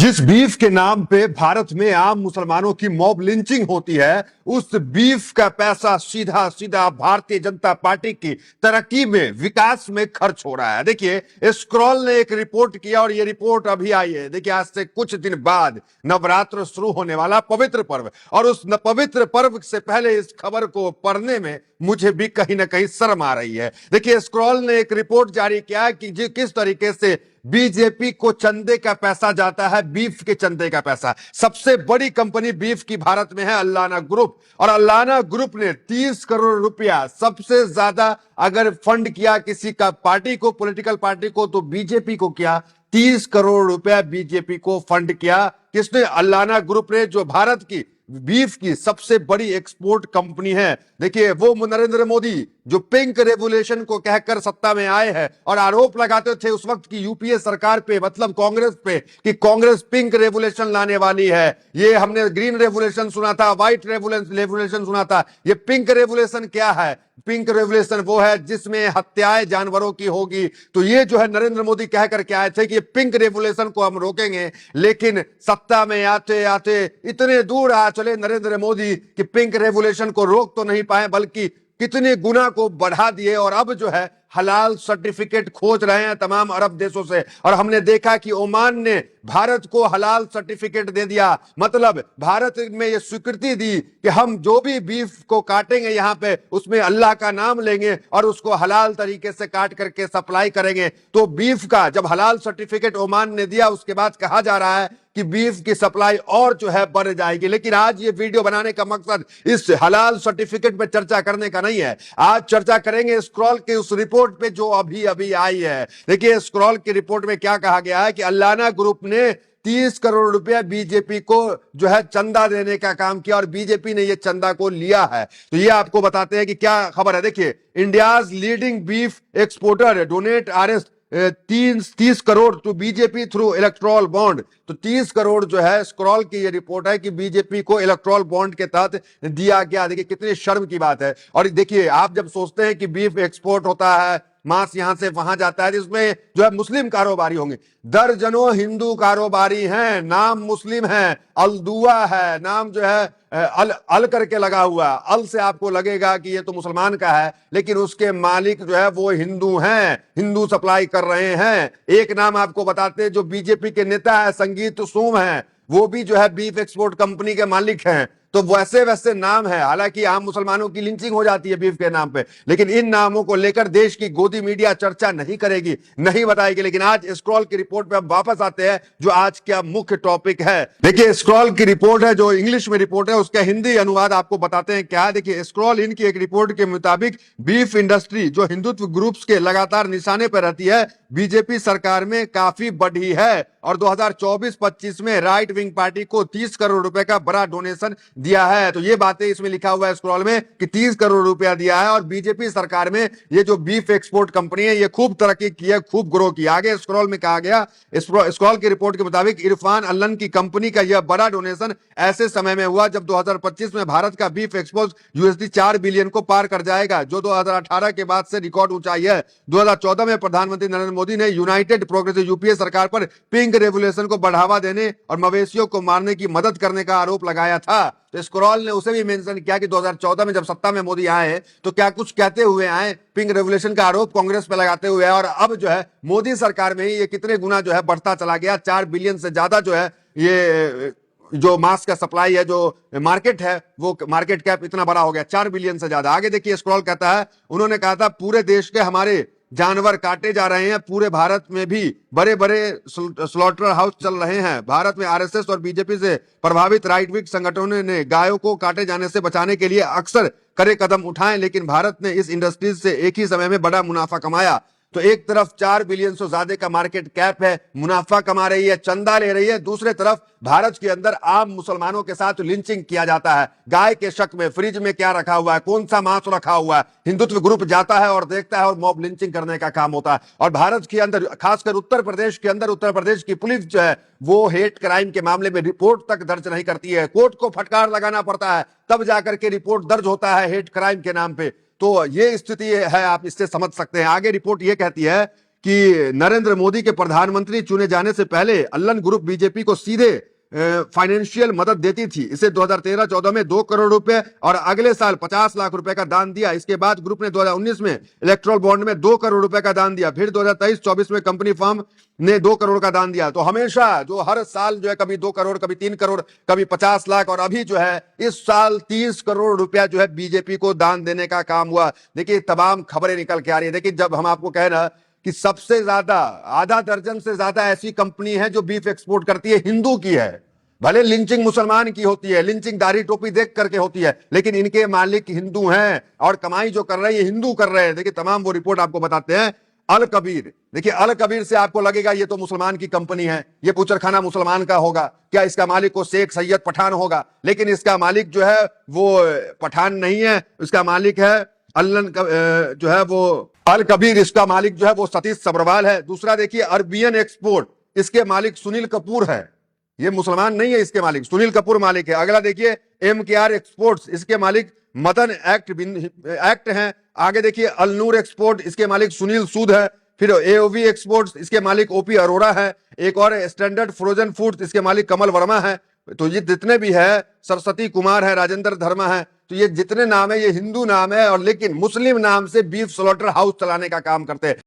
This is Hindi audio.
जिस बीफ के नाम पे भारत में आम मुसलमानों की मॉब लिंचिंग होती है, उस बीफ का पैसा सीधा सीधा भारतीय जनता पार्टी की तरक्की में, विकास में खर्च हो रहा है। देखिए, स्क्रॉल ने एक रिपोर्ट किया और ये रिपोर्ट अभी आई है। देखिए, आज से कुछ दिन बाद नवरात्र शुरू होने वाला पवित्र पर्व, और उस पवित्र पर्व से पहले इस खबर को पढ़ने में मुझे भी कहीं ना कहीं शर्म आ रही है। देखिए, स्क्रॉल ने एक रिपोर्ट जारी किया कि किस तरीके से बीजेपी को चंदे का पैसा जाता है, बीफ के चंदे का पैसा। सबसे बड़ी कंपनी बीफ की भारत में है अल्लाना ग्रुप, और अल्लाना ग्रुप ने 30 करोड़ रुपया सबसे ज्यादा अगर फंड किया किसी का पार्टी को, पॉलिटिकल पार्टी को, तो बीजेपी को किया। 30 करोड़ रुपया बीजेपी को फंड किया। किसने? अल्लाना ग्रुप ने, जो भारत की बीफ की सबसे बड़ी एक्सपोर्ट कंपनी है। देखिए, वो नरेंद्र मोदी जो पिंक रेवोल्यूशन को कहकर सत्ता में आए हैं और आरोप लगाते थे उस वक्त की यूपीए सरकार पे, मतलब कांग्रेस पे, कि कांग्रेस पिंक रेवोल्यूशन लाने वाली है। ये हमने ग्रीन रेवोल्यूशन सुना था, व्हाइट रेवोल्यूशन सुना था। ये पिंक रेवोल्यूशन क्या है? पिंक रेवोल्यूशन वो है जिसमें हत्याएं जानवरों की होगी। तो ये जो है नरेंद्र मोदी कह करके आए थे कि ये पिंक रेवोल्यूशन को हम रोकेंगे, लेकिन सत्ता में आते आते इतने दूर आ चले नरेंद्र मोदी कि पिंक रेवोल्यूशन को रोक तो नहीं पाए, बल्कि कितने गुना को बढ़ा दिए। और अब जो है हलाल सर्टिफिकेट खोज रहे हैं तमाम अरब देशों से, और हमने देखा कि ओमान ने भारत को हलाल सर्टिफिकेट दे दिया। मतलब भारत में यह स्वीकृति दी कि हम जो भी बीफ को काटेंगे यहां पे, उसमें अल्लाह का नाम लेंगे और उसको हलाल तरीके से काट करके सप्लाई करेंगे। तो बीफ का जब हलाल सर्टिफिकेट ओमान ने दिया, उसके बाद कहा जा रहा है कि बीफ की सप्लाई और जो है बढ़ जाएगी। लेकिन आज ये वीडियो बनाने का मकसद इस हलाल सर्टिफिकेट पे चर्चा करने का नहीं है। आज चर्चा करेंगे स्क्रॉल के उस रिपोर्ट पे जो अभी अभी आई है। देखिए, स्क्रॉल की रिपोर्ट में क्या कहा गया है कि अल्लाना ग्रुप ने 30 करोड़ रुपया बीजेपी को जो है चंदा देने का काम किया, और बीजेपी ने यह चंदा को लिया है। तो ये आपको बताते हैं कि क्या खबर है। देखिए, India's leading beef exporter donate RS 30 crore to BJP through electoral bond. तो 30 करोड़ जो है, स्क्रॉल की ये रिपोर्ट है कि बीजेपी को इलेक्ट्रॉल बॉन्ड के तहत दिया गया। देखिए कितनी शर्म की बात है। और देखिए, आप जब सोचते हैं कि बीफ एक्सपोर्ट होता है, मांस यहां से वहां जाता है, इसमें जो है मुस्लिम कारोबारी होंगे। दर्जनों हिंदू कारोबारी हैं, नाम मुस्लिम है, अलदुआ है, नाम जो है अल करके लगा हुआ। अल से आपको लगेगा कि ये तो मुसलमान का है, लेकिन उसके मालिक जो है वो हिंदू हैं, हिंदू सप्लाई कर रहे हैं। एक नाम आपको बताते हैं, जो बीजेपी के नेता है संगीत सोम है, वो भी जो है बीफ एक्सपोर्ट कंपनी के मालिक हैं। तो वैसे वैसे नाम है। हालांकि आम मुसलमानों की लिंचिंग हो जाती है बीफ के नाम पे, लेकिन इन नामों को लेकर देश की गोदी मीडिया चर्चा नहीं करेगी, नहीं बताएगी। लेकिन आज स्क्रॉल की रिपोर्ट पे हम वापस आते हैं, जो आज का मुख्य टॉपिक है। देखिए, स्क्रॉल की रिपोर्ट है, जो इंग्लिश में रिपोर्ट है, उसका हिंदी अनुवाद आपको बताते हैं क्या है। देखिए, स्क्रॉल इनकी एक रिपोर्ट के मुताबिक बीफ इंडस्ट्री जो हिंदुत्व ग्रुप्स के लगातार निशाने पर रहती है, बीजेपी सरकार में काफी बढ़ी है, और 2024-25 में राइट विंग पार्टी को 30 करोड़ रुपए का बड़ा डोनेशन दिया है। तो ये बातें इसमें लिखा हुआ है स्क्रॉल में कि 30 करोड़ रुपया दिया है, और बीजेपी सरकार में ये जो बीफ एक्सपोर्ट कंपनी है, ये खूब तरक्की की है, खूब ग्रो की। आगे स्क्रॉल में कहा गया, स्क्रॉल की रिपोर्ट के मुताबिक इरफान अल्लन की कंपनी का यह बड़ा डोनेशन ऐसे समय में हुआ जब 2025 में भारत का बीफ एक्सपोर्ट यूएसडी 4 बिलियन को पार कर जाएगा, जो 2018 के बाद से रिकॉर्ड ऊंचाई है। 2014 में प्रधानमंत्री नरेंद्र मोदी ने यूनाइटेड प्रोग्रेसिव यूपीए सरकार पर पिंक रेवोल्यूशन को बढ़ावा देने और मवेशियों को मारने की मदद करने का आरोप लगाया था। तो स्क्रॉल ने उसे भी मेंशन किया कि 2014 में जब सत्ता में मोदी आए तो क्या कुछ कहते हुए आए, पिंक रेवोल्यूशन का आरोप कांग्रेस पे लगाते हुए, और अब जो है मोदी सरकार में ही ये कितने गुना जो है बढ़ता चला गया। 4 बिलियन से ज्यादा जो है ये जो मास्क का सप्लाई है, जो मार्केट है, वो मार्केट कैप इतना बड़ा हो गया, 4 बिलियन से ज्यादा। आगे देखिए, स्क्रॉल कहता है, उन्होंने कहा था पूरे देश के हमारे जानवर काटे जा रहे हैं, पूरे भारत में भी बड़े बड़े स्लॉटर हाउस चल रहे हैं। भारत में आरएसएस और बीजेपी से प्रभावित राइट विंग संगठनों ने गायों को काटे जाने से बचाने के लिए अक्सर कड़े कदम उठाए, लेकिन भारत ने इस इंडस्ट्रीज से एक ही समय में बड़ा मुनाफा कमाया। तो एक तरफ 4 बिलियन से ज्यादा का मार्केट कैप है, मुनाफा कमा रही है, चंदा ले रही है, दूसरे तरफ भारत के अंदर आम मुसलमानों के साथ लिंचिंग किया जाता है। गाय के शक में फ्रिज में क्या रखा हुआ है, कौन सा मांस रखा हुआ है, हिंदुत्व ग्रुप जाता है और देखता है और मॉब लिंचिंग करने का काम होता है। और भारत के अंदर, खासकर उत्तर प्रदेश के अंदर, उत्तर प्रदेश की पुलिस जो है वो हेट क्राइम के मामले में रिपोर्ट तक दर्ज नहीं करती है। कोर्ट को फटकार लगाना पड़ता है, तब जाकर के रिपोर्ट दर्ज होता है हेट क्राइम के नाम पे। तो ये स्थिति है, आप इससे समझ सकते हैं। आगे रिपोर्ट ये कहती है कि नरेंद्र मोदी के प्रधानमंत्री चुने जाने से पहले अल्लन ग्रुप बीजेपी को सीधे फाइनेंशियल मदद देती थी। इसे 2013-14 में 2 करोड़ रुपए और अगले साल 50 लाख रुपए का दान दिया। इसके बाद ग्रुप ने 2019 में इलेक्ट्रल बॉन्ड में 2 करोड़ रुपए का दान दिया। फिर 2023-24 में कंपनी फर्म ने 2 करोड़ का दान दिया। तो हमेशा जो हर साल जो है कभी 2 करोड़, कभी 3 करोड़, कभी 50 लाख और अभी जो है इस साल 30 करोड़ रुपया जो है बीजेपी को दान देने का काम हुआ। देखिए तमाम खबरें निकल के आ रही है। देखिए जब हम आपको कह रहे हैं कि सबसे ज्यादा आधा दर्जन से ज्यादा ऐसी कंपनी है जो बीफ एक्सपोर्ट करती है, हिंदू की है। भले लिंचिंग मुसलमान की होती है, लिंचिंग दाढ़ी टोपी देख करके होती है, लेकिन इनके मालिक हिंदू हैं और कमाई जो कर रहे हैं ये हिंदू कर रहे हैं। देखिए तमाम वो रिपोर्ट आपको बताते हैं। अल कबीर, देखिए अल कबीर से आपको लगेगा ये तो मुसलमान की कंपनी है, ये बूचड़खाना मुसलमान का होगा क्या, इसका मालिक को शेख सैयद पठान होगा, लेकिन इसका मालिक जो है वो पठान नहीं है। इसका मालिक है अल्लन जो है वो अल कबीर, इसका मालिक जो है वो सतीश सब्रवाल है। दूसरा देखिए अरबियन एक्सपोर्ट, इसके मालिक सुनील कपूर है, ये मुसलमान नहीं है, इसके मालिक सुनील कपूर मालिक है। अगला देखिए MKR एक्सपोर्ट्स, इसके मालिक मदन एक्ट हैं। आगे देखिए अलनूर एक्सपोर्ट, इसके मालिक सुनील सूद है। फिर AOV एक्सपोर्ट्स, इसके मालिक OP अरोड़ा है। एक और स्टैंडर्ड फ्रोजन फूड्स, इसके मालिक कमल वर्मा है। तो ये जितने भी है, सरस्वती कुमार है, राजेंद्र धर्मा है, तो ये जितने नाम है ये हिंदू नाम है और लेकिन मुस्लिम नाम से बीफ स्लॉटर हाउस चलाने का काम करते हैं।